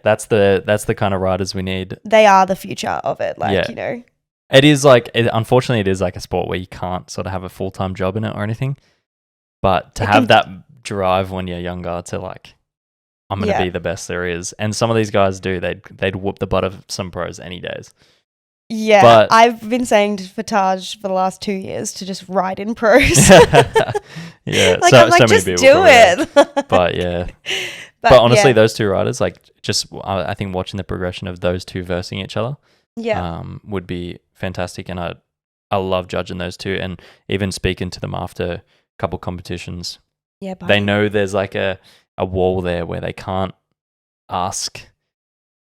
that's the kind of riders we need. They are the future of it, you know. It is unfortunately, it is like a sport where you can't sort of have a full-time job in it or anything. But to have that drive when you're younger to I'm going to Yeah. be the best there is. And some of these guys do. They'd whoop the butt of some pros any days. Yeah, But- I've been saying for Taj for the last 2 years to just ride in pros. Yeah, Like, so, I'm like, so many just people do probably have. it. But yeah, But but honestly, yeah. those two riders, like, just I think watching the progression of those two versing each other, Yeah. would be fantastic. And I love judging those two, and even speaking to them after a couple competitions. Yeah, They buddy. know there's like a wall there where they can't ask.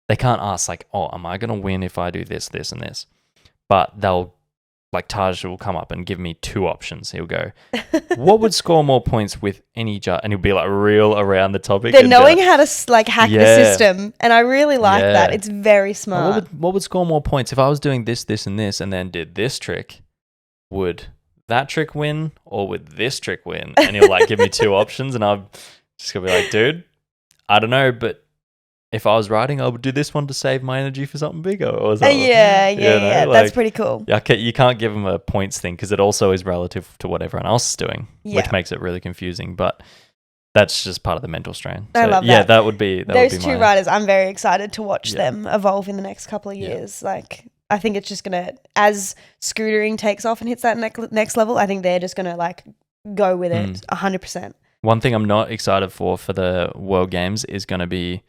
They can't ask like, oh, am I gonna win if I do this, this, and this? But they'll, like, Taj will come up and give me two options. He'll go, what would score more points with any judge? And he'll be like real around the topic. They're and knowing how to like hack the Yeah. system, and I really like that. Yeah. It's very Like, smart. what would score more points if I was doing this, this, and this, and then did this trick? Would that trick win, or would this trick win? And he'll like give me two options, and I'm just gonna be like, dude, I don't know, but if I was riding, I would do this one to save my energy for something bigger, or something. Yeah. You know, That's like- pretty cool. Yeah, you can't give them a points thing because it also is relative to what everyone else is doing, Yeah. which makes it really confusing. But that's just part of the mental strain. I love Yeah, that. that would be Those would be two my, riders, I'm very excited to watch Yeah. them evolve in the next couple of Yeah. years. Like, I think it's just gonna, as scootering takes off and hits that next level, I think they're just gonna like go with it 100%. One thing I'm not excited for the World Games is going to be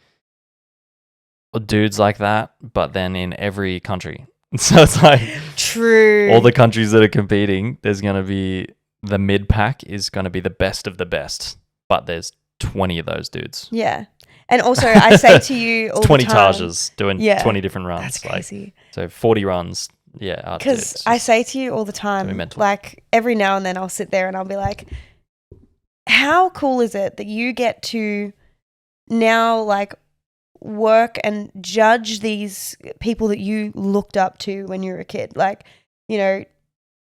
dudes like that, but then in every country. So it's like True. all the countries that are competing, there's going to be the mid pack is going to be the best of the best, but there's 20 of those dudes. Yeah. And also, I say to you all 20 the time, Tajas doing Yeah. 20 different runs. that's Like, crazy. so 40 runs. Yeah. Because I say to you all the time, mental. like every now and then I'll sit there and I'll be like, how cool is it that you get to now like work and judge these people that you looked up to when you were a kid? Like, you know,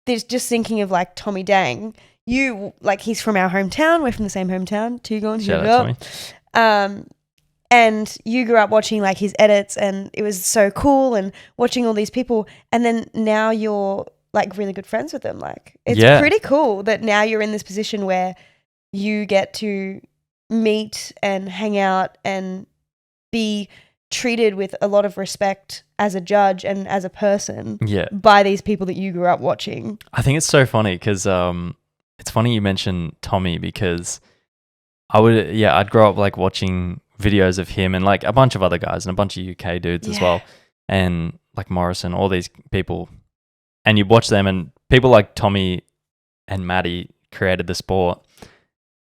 there's just thinking of like Tommy Dang. You, like, he's from our hometown. We're from the same hometown. Two going Shout to out to me. And you grew up watching like his edits, and it was so cool, and watching all these people, and then now you're like really good friends with them. Like, it's Yeah. pretty cool that now you're in this position where you get to meet and hang out and be treated with a lot of respect as a judge and as a person Yeah. by these people that you grew up watching. I think it's so funny because it's funny you mentioned Tommy because I'd grow up like watching videos of him and like a bunch of other guys and a bunch of UK dudes as Yeah. well, and like Morrison, all these people, and you watch them, and people like Tommy and Maddie created the sport.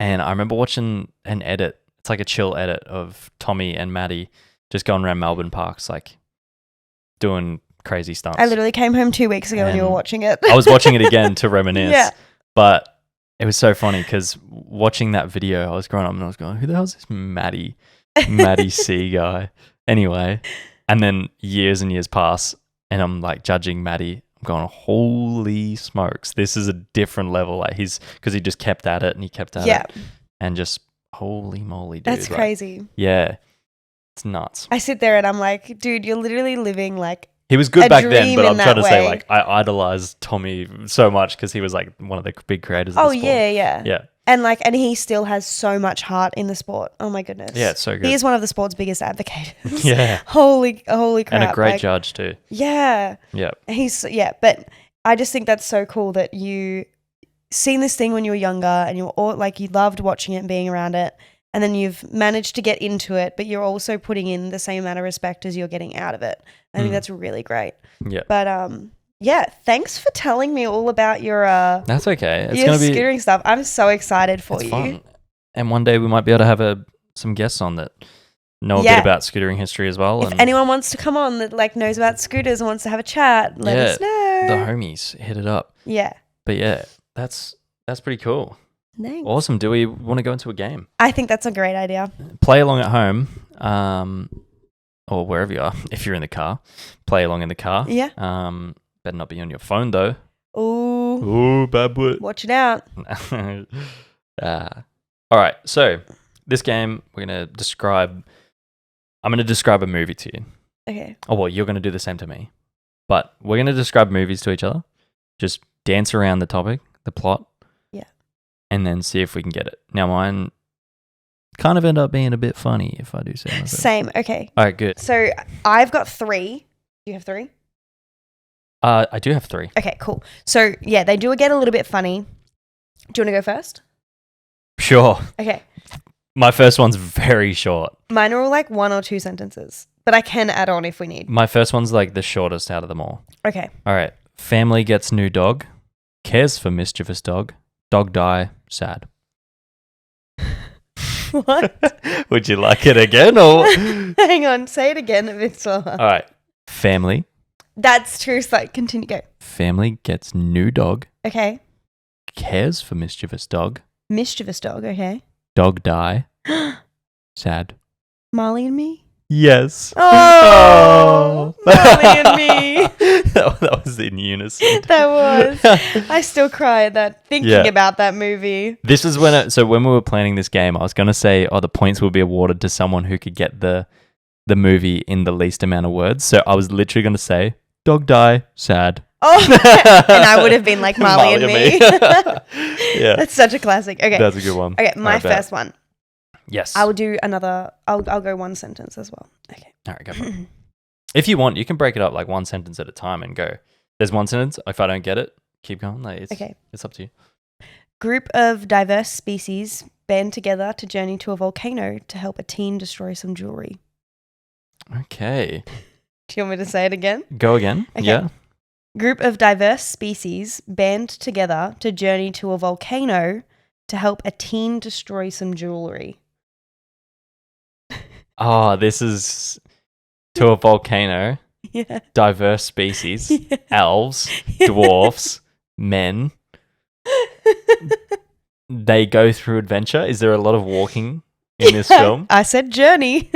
And I remember watching an edit. It's like a chill edit of Tommy and Maddie just going around Melbourne parks, like doing crazy stunts. I literally came home 2 weeks ago and you were And watching it. I was watching it again to reminisce. Yeah. But it was so funny because watching that video, I was growing up and I was going, who the hell is this Maddie C guy? Anyway, and then years and years pass and I'm like judging Maddie. I'm going, holy smokes, this is a different level. Like because he just kept at it and he kept at it. And just holy moly, dude. That's like, crazy. yeah. It's nuts. I sit there and I'm like, dude, you're literally living like He was good a back then, dream but in I'm trying that to say, way. like, I idolized Tommy so much because he was like one of the big creators of the sport. yeah. Yeah. And he still has so much heart in the sport. Oh my goodness. Yeah, it's so good. He is one of the sport's biggest advocates. Yeah. holy crap. And a great like, judge too. Yeah. Yeah. But I just think that's so cool that you seen this thing when you were younger and you were all like, you loved watching it and being around it. And then you've managed to get into it, but you're also putting in the same amount of respect as you're getting out of it. I think that's really great. Yeah. But yeah, thanks for telling me all about your That's okay. It's your gonna be scootering stuff. I'm so excited for it's you. fun. And one day we might be able to have some guests on that know a bit about scootering history as well. If and anyone wants to come on that like knows about scooters and wants to have a chat, let us know. the homies hit it up. Yeah. But yeah, that's pretty cool. Thanks. Awesome. Do we want to go into a game? I think that's a great idea. Play along at home, or wherever you are. If you're in the car, play along in the car. Yeah. Better not be on your phone though. Ooh. Ooh, bad boy. Watch it out. All right. So this game, I'm going to describe a movie to you. Okay. Oh, well, you're going to do the same to me. But we're going to describe movies to each other. Just dance around the topic, the plot. Yeah. And then see if we can get it. Now, mine kind of end up being a bit funny if I do say myself. Same. Okay. All right, good. So I've got 3. Do you have 3? I do have 3. Okay, cool. So yeah, they do get a little bit funny. Do you want to go first? Sure. Okay. My first one's very short. Mine are all like 1 or 2 sentences, but I can add on if we need. My first one's like the shortest out of them all. Okay. All right. Family gets new dog. Cares for mischievous dog. Dog die. Sad. What? Would you like it again or? Hang on. Say it again a bit slower. All right. Family. That's true. So continue. Go. Family gets new dog. Okay. Cares for mischievous dog. Mischievous dog. Okay. Dog die. Sad. Marley and me. Yes. Oh, Marley and me. that was in unison. That was. I still cry at that thinking about that movie. This is when when we were planning this game, I was going to say, the points will be awarded to someone who could get the movie in the least amount of words. So I was literally going to say, dog die, sad. Oh, and I would have been like Marley and me. Yeah. That's such a classic. Okay. That's a good one. Okay, my first one. Yes. I will do another. I'll go 1 sentence as well. Okay. All right, go for it. If you want, you can break it up like 1 sentence at a time and go. There's 1 sentence. If I don't get it, keep going. Like, okay. It's up to you. Group of diverse species band together to journey to a volcano to help a teen destroy some jewelry. Okay. Do you want me to say it again? Go again. Okay. Yeah. Group of diverse species band together to journey to a volcano to help a teen destroy some jewelry. Oh, this is to a volcano. Yeah. Diverse species. Yeah. Elves. Dwarfs. Men. They go through adventure. Is there a lot of walking in this film? I said journey.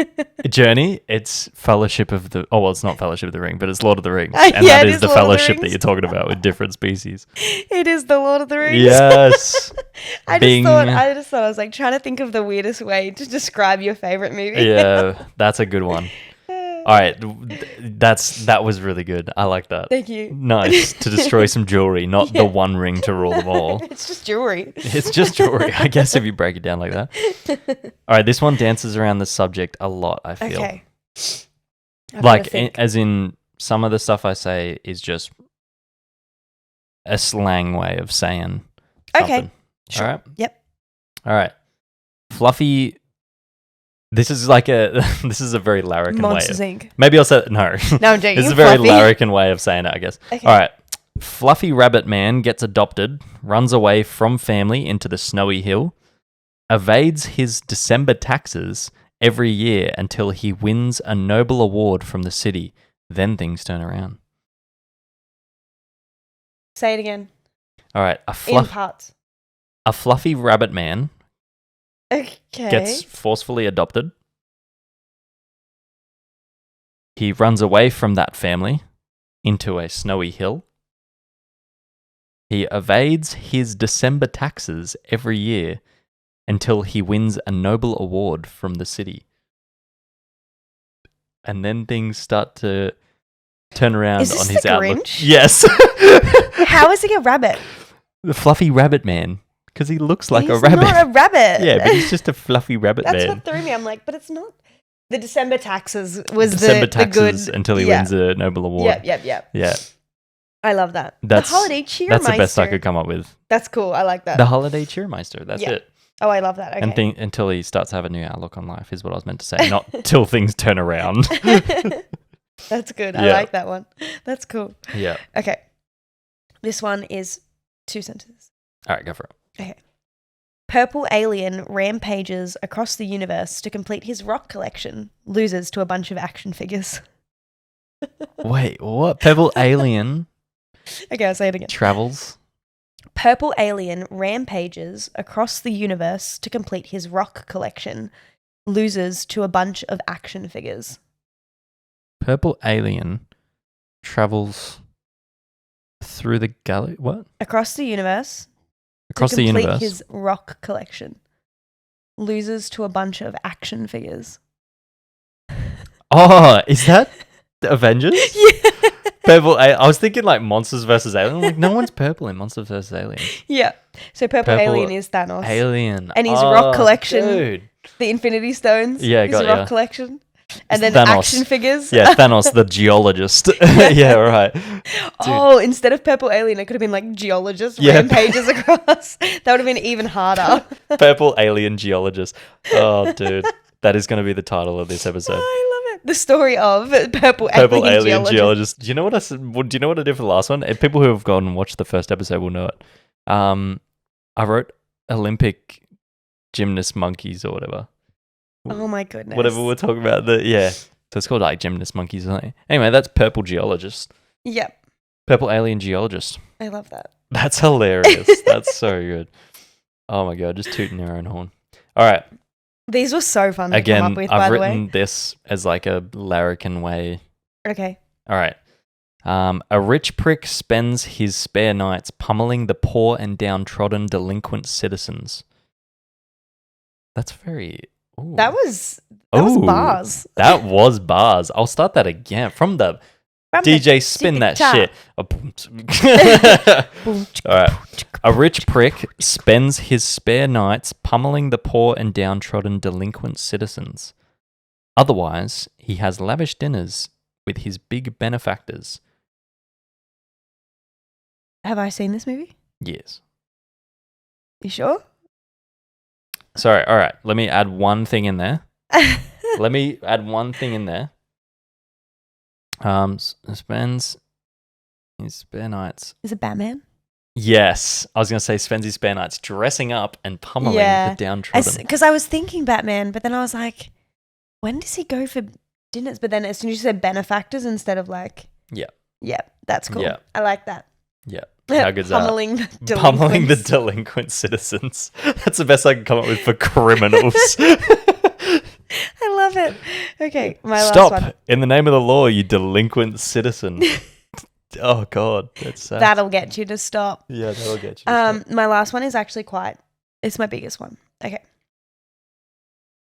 Journey. It's Fellowship of the... Oh, well, it's not Fellowship of the Ring, but it's Lord of the Rings. Yeah, And that it is the Lord of the fellowship that Rings. you're talking about with different species. It is the Lord of the Rings. Yes. I Bing. just thought I was like trying to think of the weirdest way to describe your favorite movie. Yeah, that's a good one. All right, that was really good. I like that. Thank you. Nice. To destroy some jewelry, not the one ring to rule them all. It's just jewelry. It's just jewelry, I guess, if you break it down like that. All right, this one dances around the subject a lot, I feel. Okay. Like, as in, some of the stuff I say is just a slang way of saying something. Okay. Sure. All right? Yep. All right. Fluffy... This is like this is a very larrikin Monsters way. Inc. Maybe I'll say no. No, I'm joking. This is a very Fluffy. larrikin way of saying it, I guess. Okay. All right. Fluffy rabbit man gets adopted, runs away from family into the snowy hill, evades his December taxes every year until he wins a Nobel award from the city. Then things turn around. Say it again. All right. In parts. A fluffy rabbit man Okay. gets forcefully adopted. He runs away from that family into a snowy hill. He evades his December taxes every year until he wins a Nobel award from the city. And then things start to turn around Is this on his the outlook. Grinch? Yes. How is he a rabbit? The fluffy rabbit man. Because he looks like He's a rabbit. not a rabbit. Yeah, but he's just a fluffy rabbit That's man. what threw me. I'm like, but it's not. The December taxes was December the taxes good until he wins a Nobel award. Yep. Yeah, I love that. That's- the holiday cheermeister. that's the best I could come up with. That's cool. I like that. The holiday cheermeister. That's Yeah. it. Oh, I love that. Okay. And until he starts to have a new outlook on life is what I was meant to say. Not till things turn around. That's good. I Yeah. like that one. That's cool. Yeah. Okay. This one is 2 sentences. All right, go for it. Okay. Purple alien rampages across the universe to complete his rock collection, loses to a bunch of action figures. Wait, what? Pebble alien Okay, I'll say it again. travels. Purple alien rampages across the universe to complete his rock collection, loses to a bunch of action figures. Purple alien travels through the galaxy. What? Across the universe. Across to the complete universe. his rock collection, loses to a bunch of action figures. Oh, is that the Avengers? Yeah. Purple. I was thinking like Monsters versus Aliens. Like no one's purple in Monsters versus Aliens. Yeah. So purple Purple alien is Thanos. Alien And his Oh, rock collection dude. The Infinity Stones. Yeah, his got rock ya. collection. It's And then Thanos. action figures. Yeah, Thanos the Geologist. Yeah, right. Oh, instead of Purple Alien, it could have been like Geologist Yeah. rampages across. That would have been even harder. Purple Alien Geologist. Oh, dude. That is going to be the title of this episode. I love it. The story of Purple Alien Geologist. Geologist. Do you know what do you know what I did for the last one? People who have gone and watched the first episode will know it. I wrote Olympic gymnast monkeys or whatever. Oh my goodness. Whatever we're talking about. So it's called like gymnast monkeys or something. Anyway, that's Purple Geologist. Yep. Purple Alien Geologist. I love that. That's hilarious. That's so good. Oh my god, just tooting their own horn. All right. These were so fun to Again, come up with, I've by the way. written this as like a larrikin way. Okay. All right. A rich prick spends his spare nights pummeling the poor and downtrodden delinquent citizens. That's very... Ooh. That was bars. That was bars. I'll start that again. From the DJ spin that shit. All right. A rich prick spends his spare nights pummeling the poor and downtrodden delinquent citizens. Otherwise, he has lavish dinners with his big benefactors. Have I seen this movie? Yes. You sure? Sorry. All right. Let me add one thing in there. Spends his spare nights. Is it Batman? Yes. I was going to say spends his spare nights dressing up and pummeling the downtrodden. Because I was thinking Batman, but then I was like, when does he go for dinners? But then as soon as you said benefactors instead of like... Yeah. Yeah, that's cool. Yeah. I like that. Yeah. How good's that? Pummeling The delinquent citizens. That's the best I can come up with for criminals. I love it. Okay, my Stop. last one. In the name of the law, you delinquent citizen. Oh, God. That's sad. That'll get you to stop. Yeah, that'll get you to stop. My last one is actually it's my biggest one. Okay.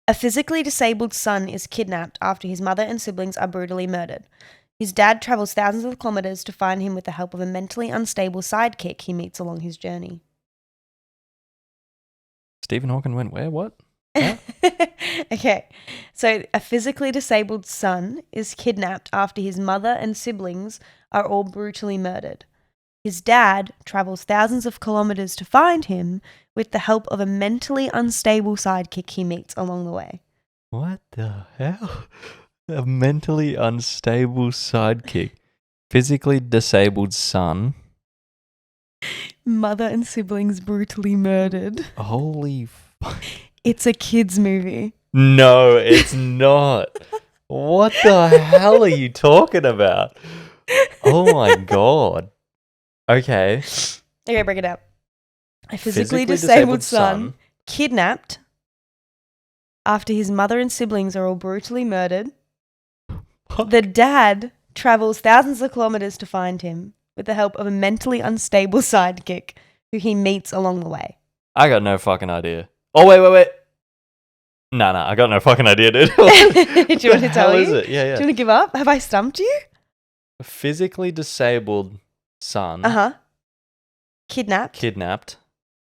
A physically disabled son is kidnapped after his mother and siblings are brutally murdered. His dad travels thousands of kilometers to find him with the help of a mentally unstable sidekick he meets along his journey. Stephen Hawking went where? What? Okay, so a physically disabled son is kidnapped after his mother and siblings are all brutally murdered. His dad travels thousands of kilometers to find him with the help of a mentally unstable sidekick he meets along the way. What the hell? A mentally unstable sidekick. Physically disabled son. Mother and siblings brutally murdered. Holy fuck. It's a kid's movie. No, it's not. What the hell are you talking about? Oh my god. Okay. Okay, break it up. A physically disabled son kidnapped after his mother and siblings are all brutally murdered. The dad travels thousands of kilometers to find him with the help of a mentally unstable sidekick who he meets along the way. I got no fucking idea. Oh, wait. No, I got no fucking idea, dude. Do you want to tell is you? it? Yeah. Do you want to give up? Have I stumped you? A physically disabled son. Uh-huh. Kidnapped.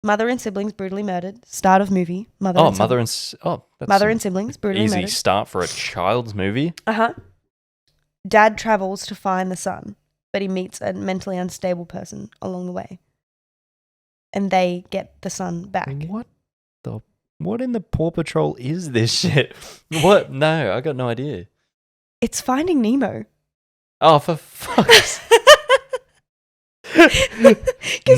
Mother and siblings brutally murdered. Start of movie. Mother and siblings brutally murdered. Easy start for a child's movie. Uh-huh. Dad travels to find the son, but he meets a mentally unstable person along the way. And they get the son back. What in the Paw Patrol is this shit? What? No, I got no idea. It's Finding Nemo. Oh, for fuck's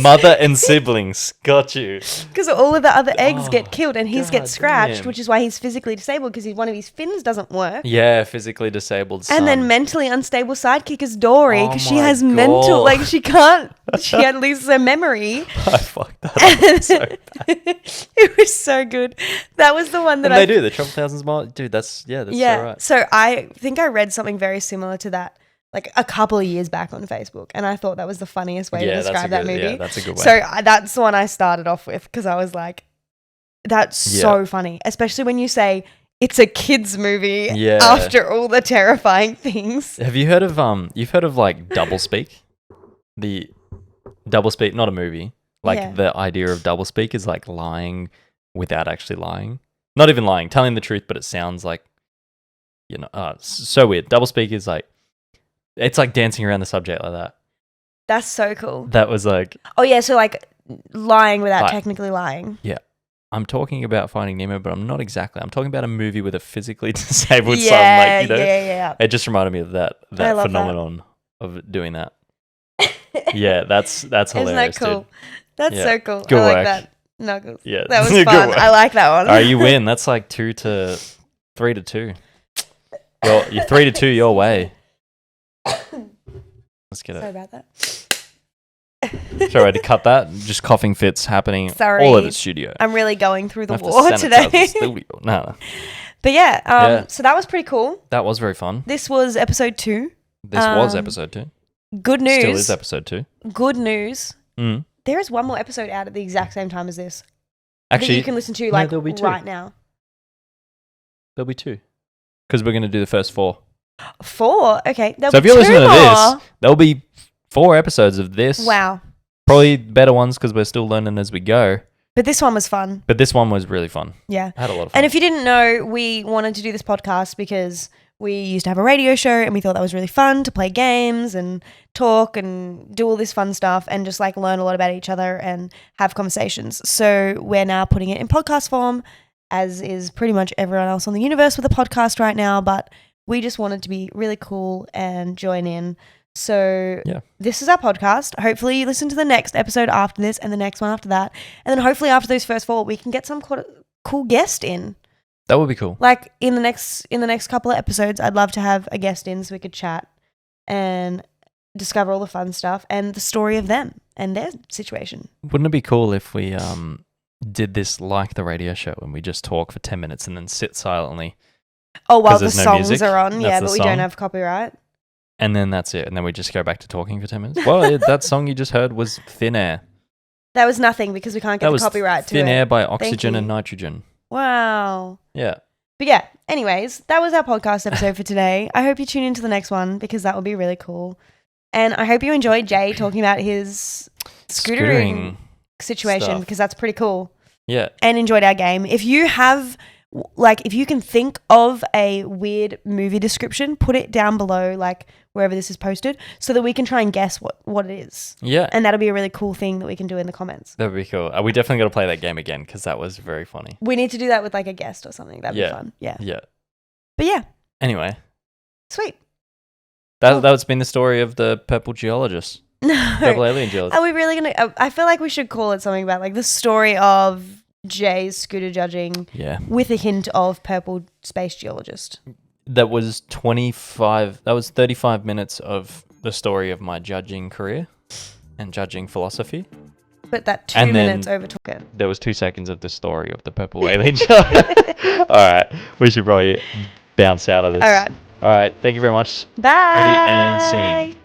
Mother and siblings. Got you. Because all of the other eggs get killed and his gets scratched, damn. which is why he's physically disabled because one of his fins doesn't work. Yeah, physically disabled son. And then mentally unstable sidekick is Dory because she my has God. mental, like she can't, she loses her memory. I fucked that up so bad. It was so good. That was the one that And they do. They travel thousands of miles. Dude, that's so right. So I think I read something very similar to that like a couple of years back on Facebook, and I thought that was the funniest way to describe that movie. Yeah, that's a good way. So that's the one I started off with because I was like, that's so funny, especially when you say it's a kid's movie after all the terrifying things. Have you heard of like doublespeak? The doublespeak, not a movie. Like the idea of doublespeak is like lying without actually lying. Not even lying, telling the truth, but it sounds like, so weird. Doublespeak is like, it's like dancing around the subject like that. That's so cool. That was like... Oh, yeah, so like lying without technically lying. Yeah. I'm talking about Finding Nemo, but I'm not exactly. I'm talking about a movie with a physically disabled son. Like, Yeah. It just reminded me of that phenomenon of doing that. Yeah, that's hilarious. Isn't that cool? Dude. That's so cool. Good I like work. that. Knuckles. Yeah. That was fun. I like that one. All right, you win. That's like 3-2. You're 3-2 your way. Let's get Sorry it. about that. Sorry, I had to cut that. Just coughing fits happening Sorry. all over the studio. I'm really going through the war today. The studio. No. But yeah, so that was pretty cool. That was very fun. This was episode 2. This was episode 2. Good news. Still is episode 2. Good news. Mm. There is one more episode out at the exact same time as this. Actually, that you can listen to like there'll be 2. right now. There'll be 2. Because we're going to do the first 4. 4? Okay. So if you're listening to this, there'll be 4 episodes of this. Wow. Probably better ones because we're still learning as we go. But this one was fun. But this one was really fun. Yeah. I had a lot of fun. And if you didn't know, we wanted to do this podcast because we used to have a radio show and we thought that was really fun to play games and talk and do all this fun stuff and just like learn a lot about each other and have conversations. So we're now putting it in podcast form, as is pretty much everyone else on the universe with a podcast right now. But we just wanted to be really cool and join in. So This is our podcast. Hopefully you listen to the next episode after this and the next one after that. And then hopefully after those first 4, we can get some cool guest in. That would be cool. Like in the next couple of episodes, I'd love to have a guest in so we could chat and discover all the fun stuff and the story of them and their situation. Wouldn't it be cool if we did this like the radio show and we just talk for 10 minutes and then sit silently? Oh, while the songs are on. Yeah, but we don't have copyright. And then that's it. And then we just go back to talking for 10 minutes. Well, that song you just heard was Thin Air. That was nothing because we can't get the copyright to it. Thin Air by Oxygen and Nitrogen. Wow. Yeah. But yeah, anyways, that was our podcast episode for today. I hope you tune into the next one because that will be really cool. And I hope you enjoyed Jay talking about his scootering situation stuff. Because that's pretty cool. Yeah. And enjoyed our game. If you have... Like, if you can think of a weird movie description, put it down below, like, wherever this is posted, so that we can try and guess what it is. Yeah. And that'll be a really cool thing that we can do in the comments. That would be cool. We definitely got to play that game again, because that was very funny. We need to do that with, like, a guest or something. That'd be fun. Yeah. Yeah. But yeah. Anyway. Sweet. That's been the story of the Purple Geologist. No. Purple Alien Geologist. Are we really going to... I feel like we should call it something about, like, the story of... Jay's scooter judging with a hint of Purple Space Geologist. That was 35 minutes of the story of my judging career and judging philosophy. But that 2 minutes overtook it. There was 2 seconds of the story of the Purple Alien Geologist. All right. We should probably bounce out of this. All right. All right. Thank you very much. Bye. Ready and scene.